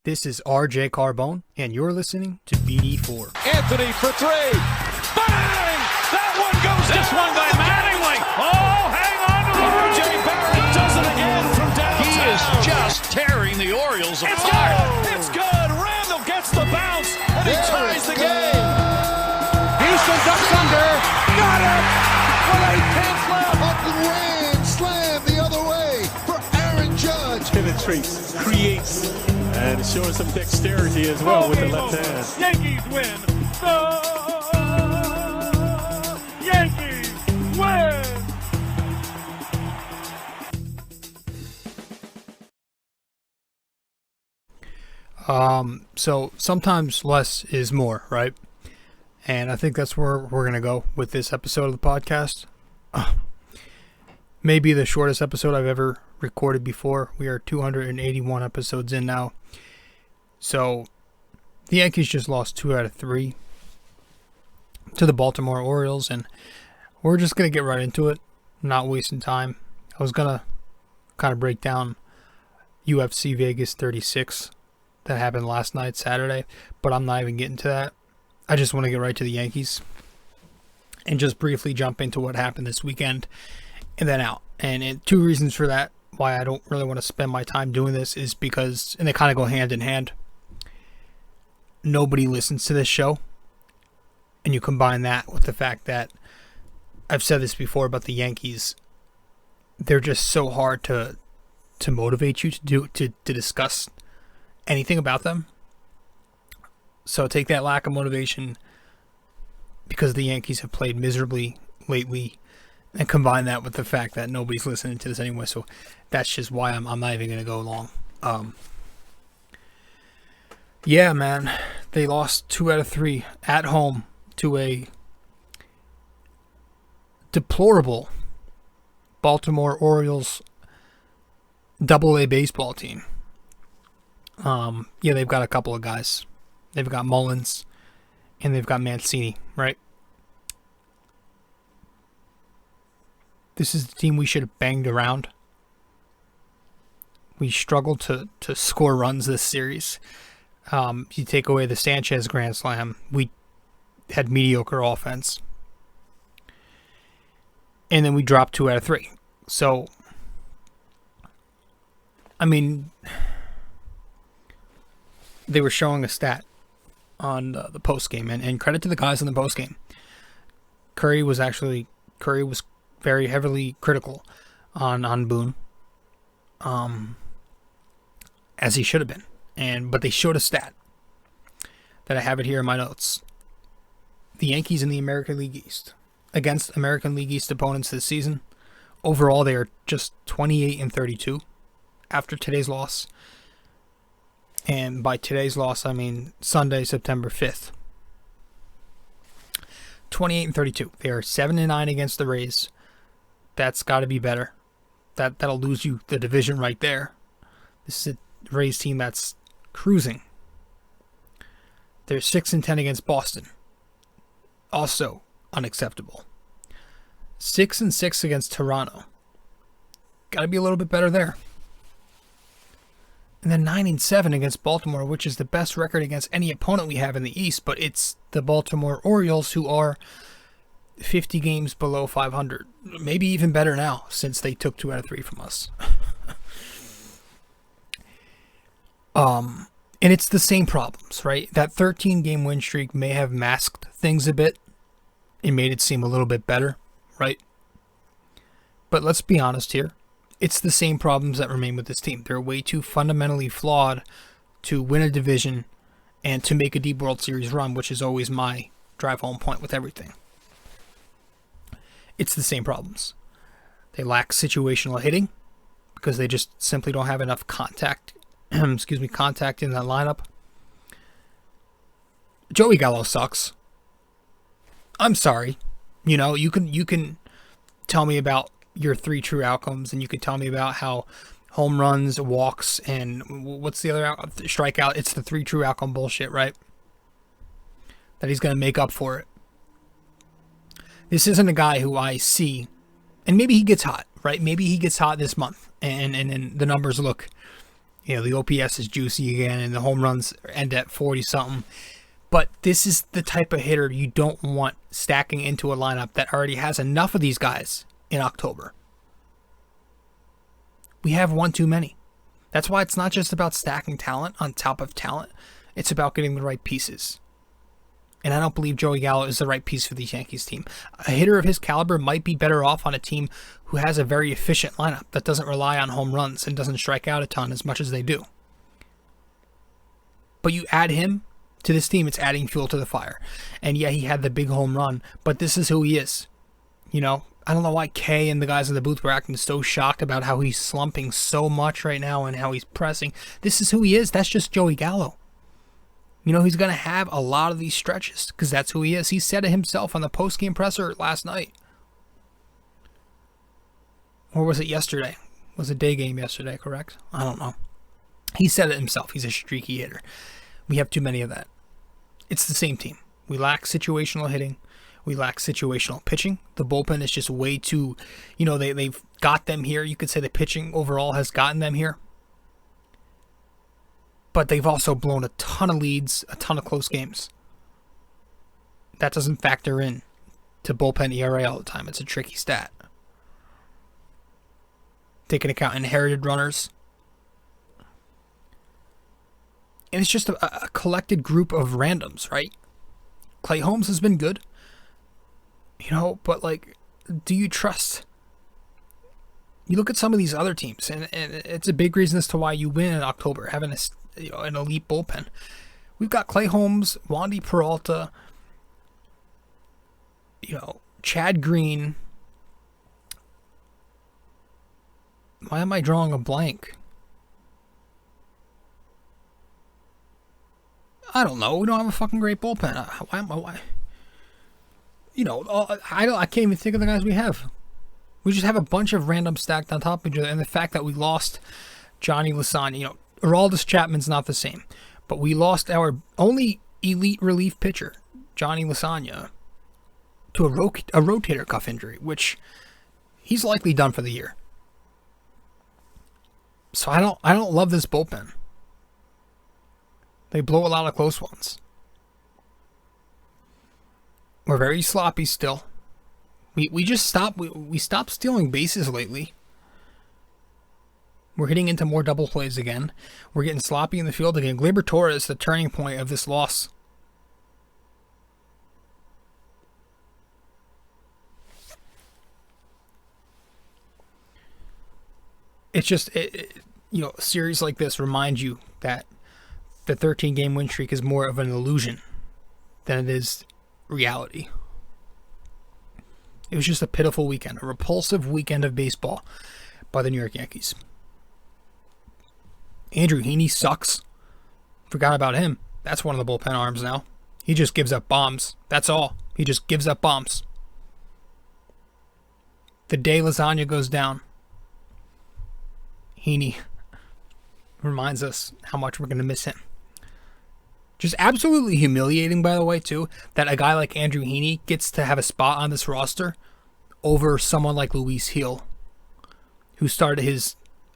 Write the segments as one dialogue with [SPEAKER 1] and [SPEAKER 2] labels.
[SPEAKER 1] This is RJ Carbone, and you're listening to BD4.
[SPEAKER 2] Anthony for three. Bang! That one goes
[SPEAKER 3] this
[SPEAKER 2] down.
[SPEAKER 3] One by Mattingly. Oh, hang on to the
[SPEAKER 2] RJ Barrett does it again from downtown.
[SPEAKER 3] He is just tearing the Orioles apart.
[SPEAKER 2] It's good. It's good. Randall gets the bounce, and he ties the game.
[SPEAKER 4] Houston ducks under. Got it. With 8 left.
[SPEAKER 5] A grand slam the other way for Aaron Judge.
[SPEAKER 6] Penetrates, creates, and showing some dexterity as well with the left hand.
[SPEAKER 3] Yankees win. The Yankees win.
[SPEAKER 1] So sometimes less is more, right? And I think that's where we're going to go with this episode of the podcast. Maybe the shortest episode I've ever recorded before. We are 281 episodes in now. So the Yankees just lost 2 out of 3 to the Baltimore Orioles, and we're just going to get right into it, not wasting time. I was going to kind of break down UFC Vegas 36 that happened last night, Saturday, but I'm not even getting to that. I just want to get right to the Yankees and just briefly jump into what happened this weekend and then out. And 2 reasons for that, why I don't really want to spend my time doing this, is because, and they kind of go hand in hand, nobody listens to this show. And you combine that with the fact that I've said this before about the Yankees, they're just so hard to motivate you to discuss anything about them. So take that lack of motivation because the Yankees have played miserably lately and combine that with the fact that nobody's listening to this anyway. So that's just why I'm not even going to go long. Yeah, man, they lost 2 out of 3 at home to a deplorable Baltimore Orioles AA baseball team. Yeah, they've got a couple of guys. They've got Mullins and they've got Mancini, right? This is the team we should have banged around. We struggled to score runs this series. You take away the Sanchez Grand Slam, we had mediocre offense. And then we dropped 2 out of 3. So, I mean, they were showing a stat on the post game, and credit to the guys in the post game. Curry was very heavily critical on Boone, as he should have been. But they showed a stat that I have it here in my notes. The Yankees in the American League East, against American League East opponents this season, overall they are just 28-32 after today's loss. And by today's loss, I mean Sunday, September 5th. 28-32. They are 7-9 against the Rays. That's got to be better. That'll lose you the division right there. This is a Rays team that's cruising. They're 6-10 against Boston. Also unacceptable. 6-6 against Toronto. Got to be a little bit better there. And then 9-7 against Baltimore, which is the best record against any opponent we have in the East, but it's the Baltimore Orioles who are 50 games below 500. Maybe even better now, since they took 2 out of 3 from us. And it's the same problems, right? That 13-game win streak may have masked things a bit. It made it seem a little bit better, right? But let's be honest here. It's the same problems that remain with this team. They're way too fundamentally flawed to win a division and to make a deep World Series run, which is always my drive home point with everything. It's the same problems. They lack situational hitting because they just simply don't have enough contact in that lineup. Joey Gallo sucks. I'm sorry. You can tell me about your 3 true outcomes, and you can tell me about how home runs, walks, and what's the other strikeout? It's the 3 true outcome bullshit, right? That he's going to make up for it. This isn't a guy who I see, and maybe he gets hot, right? Maybe he gets hot this month, and the numbers look The OPS is juicy again, and the home runs end at 40-something. But this is the type of hitter you don't want stacking into a lineup that already has enough of these guys in October. We have one too many. That's why it's not just about stacking talent on top of talent. It's about getting the right pieces. And I don't believe Joey Gallo is the right piece for the Yankees team. A hitter of his caliber might be better off on a team who has a very efficient lineup that doesn't rely on home runs and doesn't strike out a ton as much as they do. But you add him to this team, it's adding fuel to the fire. And yeah, he had the big home run, but this is who he is. I don't know why Kay and the guys in the booth were acting so shocked about how he's slumping so much right now and how he's pressing. This is who he is. That's just Joey Gallo. He's going to have a lot of these stretches because that's who he is. He said it himself on the post-game presser last night. Or was it yesterday? Was it day game yesterday, correct? I don't know. He said it himself. He's a streaky hitter. We have too many of that. It's the same team. We lack situational hitting. We lack situational pitching. The bullpen is just way too, they've got them here. You could say the pitching overall has gotten them here. But they've also blown a ton of leads, a ton of close games. That doesn't factor in to bullpen ERA all the time. It's a tricky stat. Take into account inherited runners. And it's just a collected group of randoms, right? Clay Holmes has been good. But do you trust? You look at some of these other teams, and it's a big reason as to why you win in October, having an elite bullpen. We've got Clay Holmes, Wandy Peralta, Chad Green. Why am I drawing a blank? I don't know. We don't have a fucking great bullpen. Why? I can't even think of the guys we have. We just have a bunch of random stacked on top of each other. And the fact that we lost Johnny Lasagna, Aroldis Chapman's not the same. But we lost our only elite relief pitcher, Johnny Lasagna, to a rotator cuff injury, which he's likely done for the year. So I don't love this bullpen. They blow a lot of close ones. We're very sloppy still. We just stopped. We stopped stealing bases lately. We're hitting into more double plays again. We're getting sloppy in the field again. Gleyber Torres is the turning point of this loss. It's just, a series like this reminds you that the 13-game win streak is more of an illusion than it is reality. It was just a pitiful weekend, a repulsive weekend of baseball by the New York Yankees. Andrew Heaney sucks. Forgot about him. That's one of the bullpen arms now. He just gives up bombs. That's all. He just gives up bombs. The day Lasagna goes down, Heaney reminds us how much we're going to miss him. Just absolutely humiliating, by the way, too, that a guy like Andrew Heaney gets to have a spot on this roster over someone like Luis Gil, who started his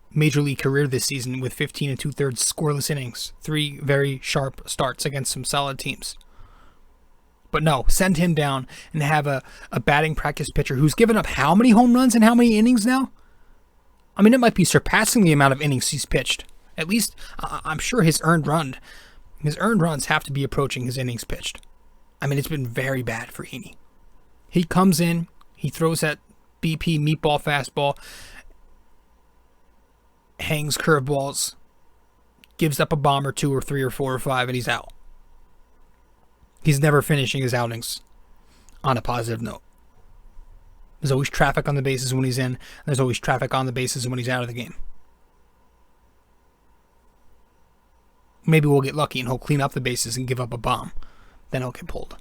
[SPEAKER 1] major league career this season with 15 2/3 scoreless innings, 3 very sharp starts against some solid teams. But no, send him down and have a batting practice pitcher who's given up how many home runs and how many innings now? I mean, it might be surpassing the amount of innings he's pitched. At least, I'm sure his earned runs have to be approaching his innings pitched. I mean, it's been very bad for Heaney. He comes in, he throws that BP meatball fastball, hangs curveballs, gives up a bomb or 2 or 3 or 4 or 5, and he's out. He's never finishing his outings on a positive note. There's always traffic on the bases when he's in. There's always traffic on the bases when he's out of the game. Maybe we'll get lucky and he'll clean up the bases and give up a bomb. Then he'll get pulled.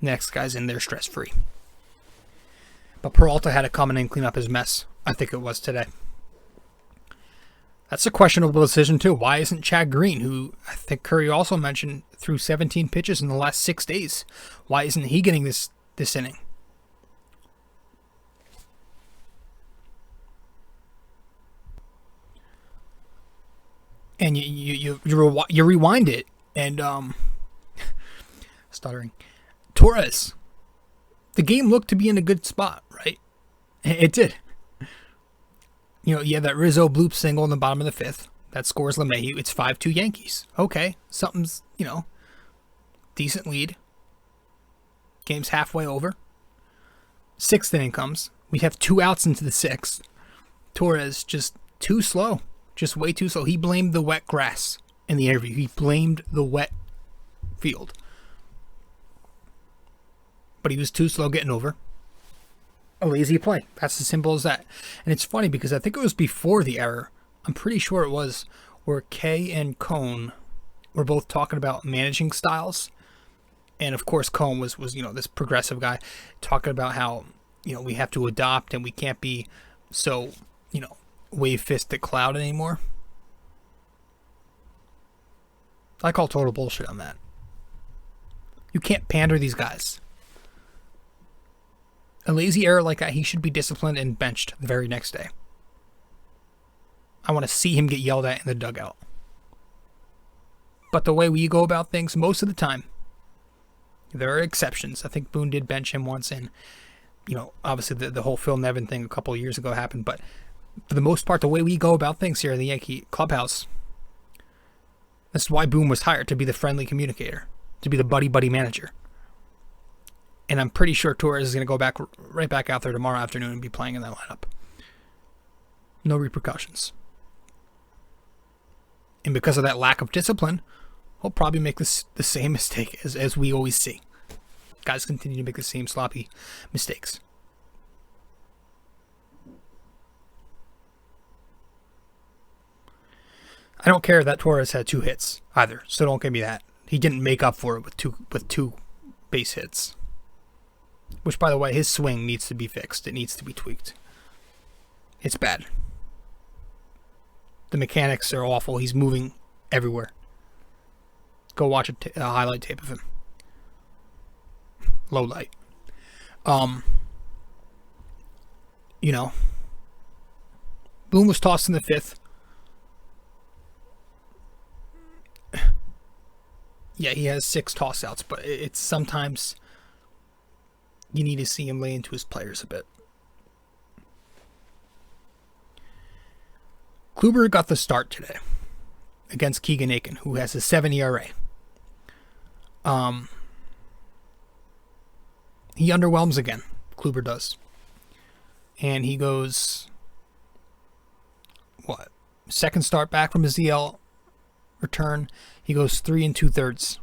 [SPEAKER 1] Next guy's in there stress-free. But Peralta had to come in and clean up his mess. I think it was today. That's a questionable decision too. Why isn't Chad Green, who I think Curry also mentioned, threw 17 pitches in the last 6 days? Why isn't he getting this inning? And you rewind it, and stuttering. Torres, the game looked to be in a good spot, right? It did. You have that Rizzo bloop single in the bottom of the fifth. That scores LeMahieu. It's 5-2 Yankees. Okay, something's, decent lead. Game's halfway over. Sixth inning comes. We have 2 outs into the sixth. Torres just too slow. Just way too slow. He blamed the wet grass in the interview. He blamed the wet field. But he was too slow getting over. A lazy play. That's as simple as that. And it's funny because I think it was before the error. I'm pretty sure it was where Kay and Cone were both talking about managing styles. And of course Cone was this progressive guy talking about how, we have to adopt and we can't be so, wave-fisted cloud anymore. I call total bullshit on that. You can't pander these guys. A lazy error like that, he should be disciplined and benched the very next day. I want to see him get yelled at in the dugout. But the way we go about things, most of the time, there are exceptions. I think Boone did bench him once, and obviously the whole Phil Nevin thing a couple of years ago happened, but for the most part, the way we go about things here in the Yankee clubhouse, that's why Boone was hired, to be the friendly communicator, to be the buddy manager. And I'm pretty sure Torres is going to go right back out there tomorrow afternoon and be playing in that lineup. No repercussions. And because of that lack of discipline, he'll probably make the same mistake as we always see. Guys continue to make the same sloppy mistakes. I don't care that Torres had 2 hits either, so don't give me that. He didn't make up for it with two base hits. Which, by the way, his swing needs to be fixed. It needs to be tweaked. It's bad. The mechanics are awful. He's moving everywhere. Go watch a highlight tape of him. Low light. Boone was tossed in the 5th. Yeah, he has 6 toss outs, but it's sometimes you need to see him lay into his players a bit. Gleyber got the start today against Keegan Aiken, who has a 7 ERA. He underwhelms again. Gleyber does. And he goes, second start back from his EL return. He goes 3 2/3.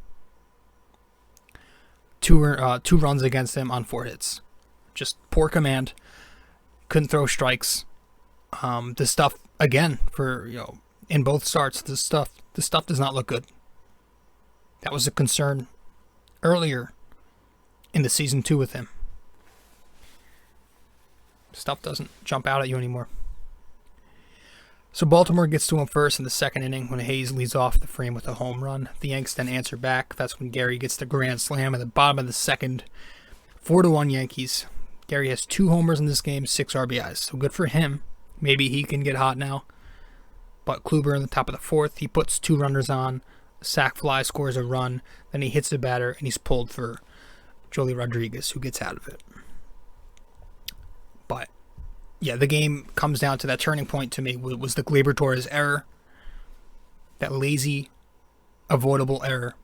[SPEAKER 1] Two runs against him on 4 hits. Just poor command. Couldn't throw strikes. The stuff, again, for, in both starts, the stuff does not look good. That was a concern earlier in the season 2 with him. Stuff doesn't jump out at you anymore. So Baltimore gets to him first in the 2nd inning when Hayes leads off the frame with a home run. The Yanks then answer back. That's when Gary gets the grand slam at the bottom of the 2nd. 4-1 Yankees. Gary has 2 homers in this game, 6 RBIs. So good for him. Maybe he can get hot now. But Gleyber in the top of the 4th, he puts 2 runners on. Sac fly, scores a run. Then he hits the batter, and he's pulled for Joely Rodriguez, who gets out of it. But yeah, the game comes down to that turning point to me was the Gleyber Torres error. That lazy, avoidable error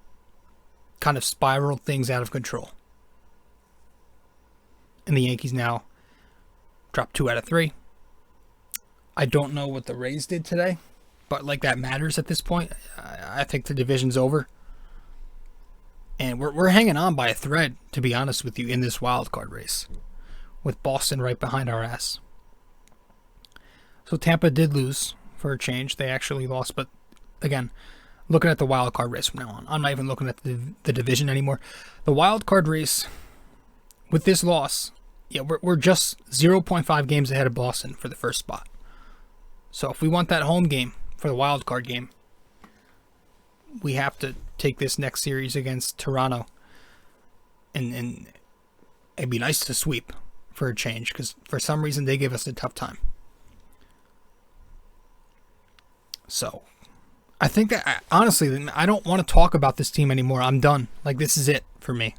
[SPEAKER 1] kind of spiraled things out of control. And the Yankees now drop 2 out of 3. I don't know what the Rays did today, but that matters at this point. I think the division's over. And we're hanging on by a thread, to be honest with you, in this wild card race, with Boston right behind our ass. So Tampa did lose for a change. They actually lost, but again, looking at the wild card race from now on. I'm not even looking at the division anymore. The wild card race, with this loss, we're just 0.5 games ahead of Boston for the first spot. So if we want that home game for the wild card game, we have to take this next series against Toronto, and it'd be nice to sweep for a change, because for some reason they give us a tough time. So I think that, honestly, I don't want to talk about this team anymore. I'm done. Like, this is it for me.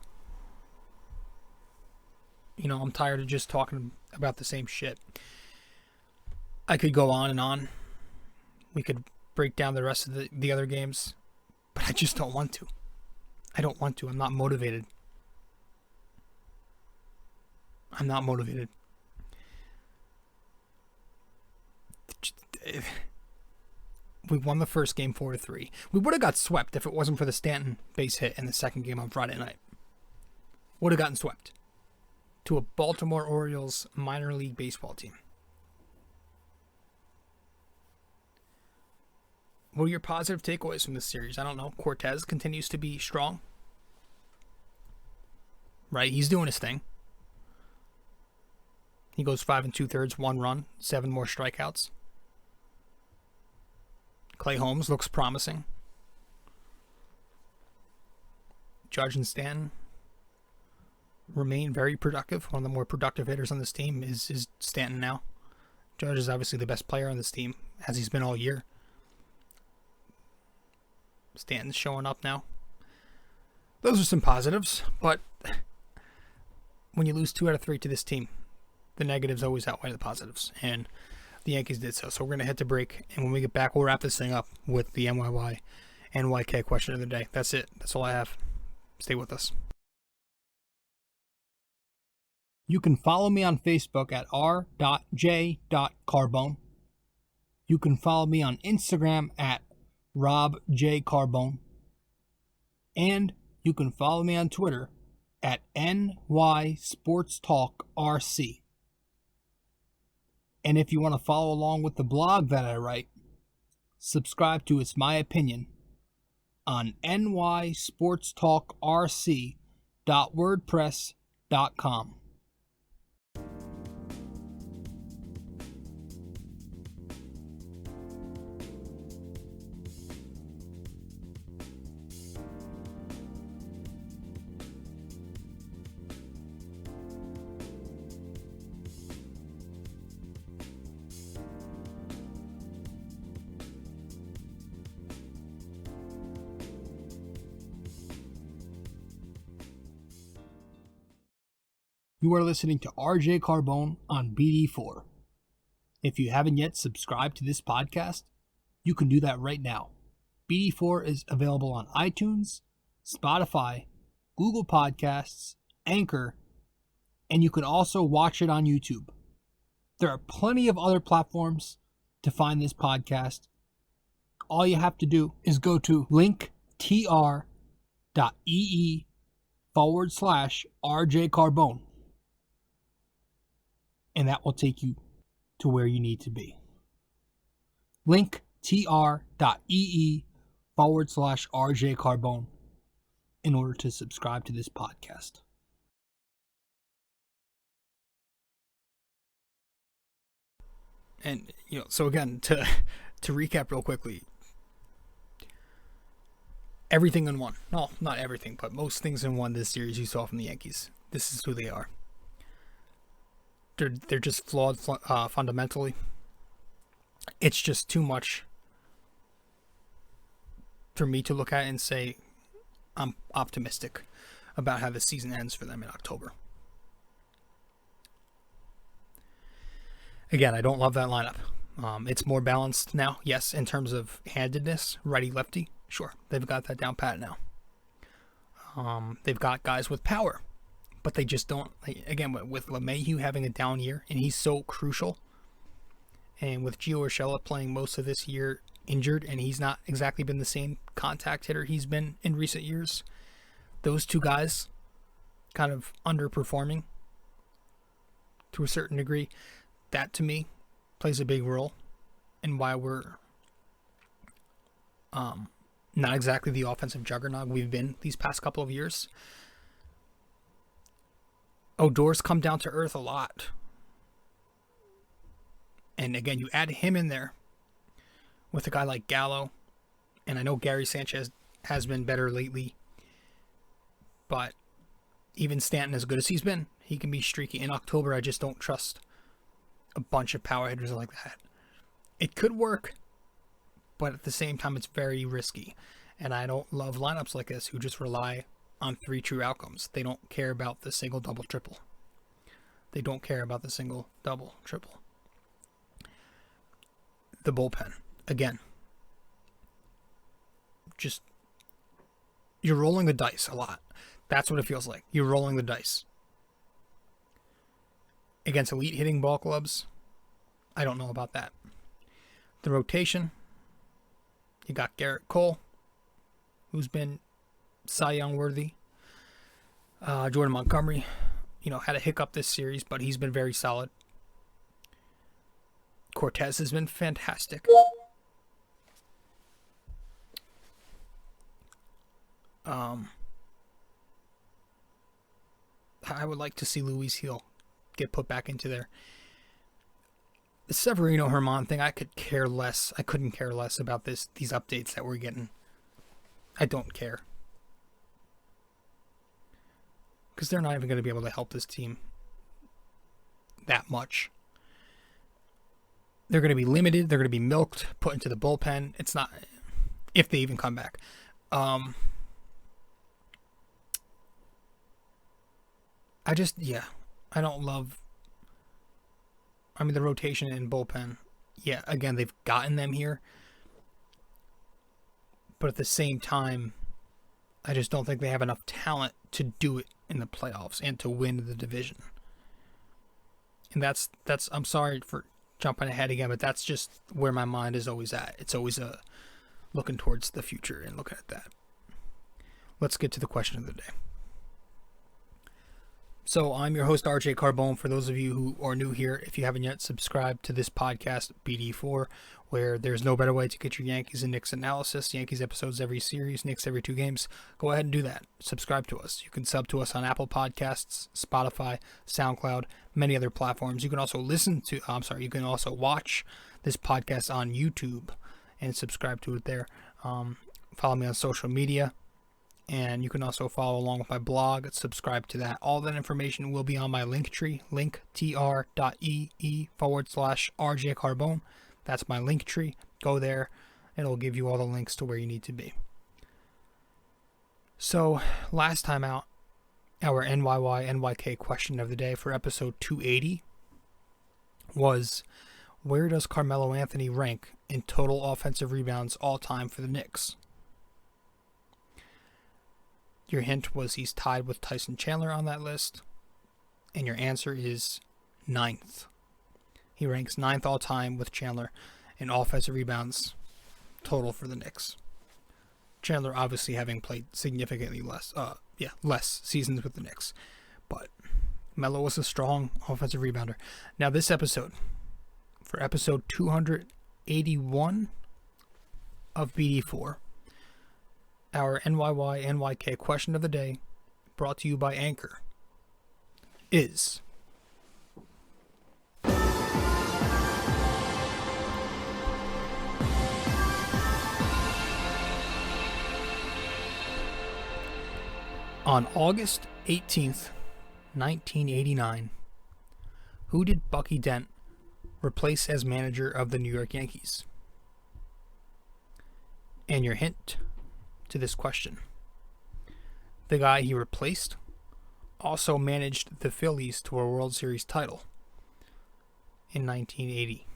[SPEAKER 1] You know, I'm tired of just talking about the same shit. I could go on and on. We could break down the rest of the other games, but I just don't want to. I don't want to. I'm not motivated. I'm not motivated. We won the first game 4-3. We would have got swept if it wasn't for the Stanton base hit in the second game on Friday night. Would have gotten swept to a Baltimore Orioles minor league baseball team. What are your positive takeaways from this series? I don't know. Cortez continues to be strong. Right? He's doing his thing. He goes 5 2/3, 1 run, 7 more strikeouts. Clay Holmes looks promising. Judge and Stanton remain very productive. One of the more productive hitters on this team is Stanton now. Judge is obviously the best player on this team, as he's been all year. Stanton's showing up now. Those are some positives, but when you lose 2 out of 3 to this team, the negatives always outweigh the positives, and the Yankees did so. So we're going to hit the break, and when we get back, we'll wrap this thing up with the NYY and YK question of the day. That's it. That's all I have. Stay with us. You can follow me on Facebook at r.j.carbone. You can follow me on Instagram at rjcarbone. And you can follow me on Twitter at nysportstalkrc. And if you want to follow along with the blog that I write, subscribe to It's My Opinion on nysportstalkrc.wordpress.com. You are listening to RJ Carbone on BD4. If you haven't yet subscribed to this podcast, you can do that right now. BD4 is available on iTunes, Spotify, Google Podcasts, Anchor, and you can also watch it on YouTube. There are plenty of other platforms to find this podcast. All you have to do is go to linktr.ee/RJ Carbone. And that will take you to where you need to be. linktr.ee/RJ Carbone in order to subscribe to this podcast. And, so again, to recap real quickly, everything in one. No, not everything, but most things in one this series you saw from the Yankees. This is who they are. They're just flawed fundamentally. It's just too much for me to look at and say I'm optimistic about how the season ends for them in October. Again, I don't love that lineup. It's more balanced now, yes, in terms of handedness, righty-lefty. Sure, they've got that down pat now. They've got guys with power. But they just don't, again, with LeMahieu having a down year, and he's so crucial, and with Gio Urshela playing most of this year injured, and he's not exactly been the same contact hitter he's been in recent years, those two guys kind of underperforming to a certain degree, that to me plays a big role in why we're not exactly the offensive juggernaut we've been these past couple of years. Odor's come down to earth a lot. And again, you add him in there with a guy like Gallo. And I know Gary Sanchez has been better lately. But even Stanton, as good as he's been, he can be streaky. In October, I just don't trust a bunch of power hitters like that. It could work, but at the same time, it's very risky. And I don't love lineups like this who just rely on 3 true outcomes. They don't care about the single, double, triple. They don't care about the single, double, triple. The bullpen, again, just, you're rolling the dice a lot. That's what it feels like. You're rolling the dice. Against elite hitting ball clubs, I don't know about that. The rotation, you got Garrett Cole, who's been Cy Young worthy. Jordan Montgomery, had a hiccup this series, but he's been very solid. Cortez has been fantastic. I would like to see Luis Gil get put back into there. The Severino Herman thing, I couldn't care less about these updates that we're getting. I don't care. Because they're not even going to be able to help this team that much. They're going to be limited. They're going to be milked, put into the bullpen. It's not, if they even come back. I don't love, the rotation and bullpen. Yeah, again, they've gotten them here. But at the same time, I just don't think they have enough talent to do it in the playoffs and to win the division. And that's I'm sorry for jumping ahead again, but that's just where my mind is always at. It's always looking towards the future and looking at that. Let's get to the question of the day. So I'm your host, rjcarbone. For those of you who are new here, if you haven't yet subscribed to this podcast, BD4, where there's no better way to get your Yankees and Knicks analysis, Yankees episodes every series, Knicks every 2 games, go ahead and do that. Subscribe to us. You can sub to us on Apple Podcasts, Spotify, SoundCloud, many other platforms. You can also you can also watch this podcast on YouTube and subscribe to it there. Follow me on social media. And you can also follow along with my blog, subscribe to that. All that information will be on my Linktree, linktr.ee/rjcarbone. That's my Linktree. Go there. It'll give you all the links to where you need to be. So, last time out, our NYK question of the day for episode 280 was, where does Carmelo Anthony rank in total offensive rebounds all time for the Knicks? Your hint was he's tied with Tyson Chandler on that list. And your answer is 9th. He ranks 9th all time with Chandler in offensive rebounds total for the Knicks. Chandler obviously having played significantly less seasons with the Knicks. But Melo was a strong offensive rebounder. Now this episode, for episode 281 of BD4, our NYK question of the day, brought to you by Anchor, is: on August 18th, 1989, who did Bucky Dent replace as manager of the New York Yankees? And your hint to this question: the guy he replaced also managed the Phillies to a World Series title in 1980.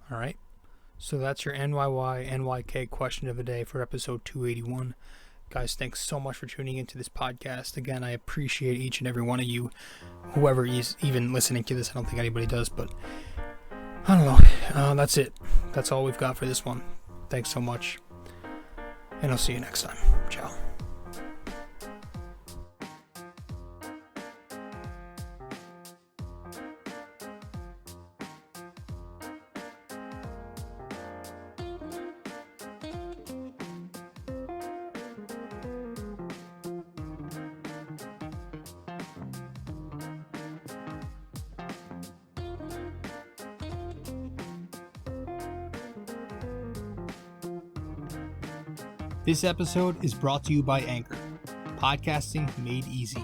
[SPEAKER 1] Alright, so that's your NYK question of the day for episode 281. Guys, thanks so much for tuning into this podcast. Again, I appreciate each and every one of you, whoever is even listening to this. I don't think anybody does, but I don't know. That's it. That's all we've got for this one. Thanks so much, and I'll see you next time. Ciao. This episode is brought to you by Anchor, podcasting made easy.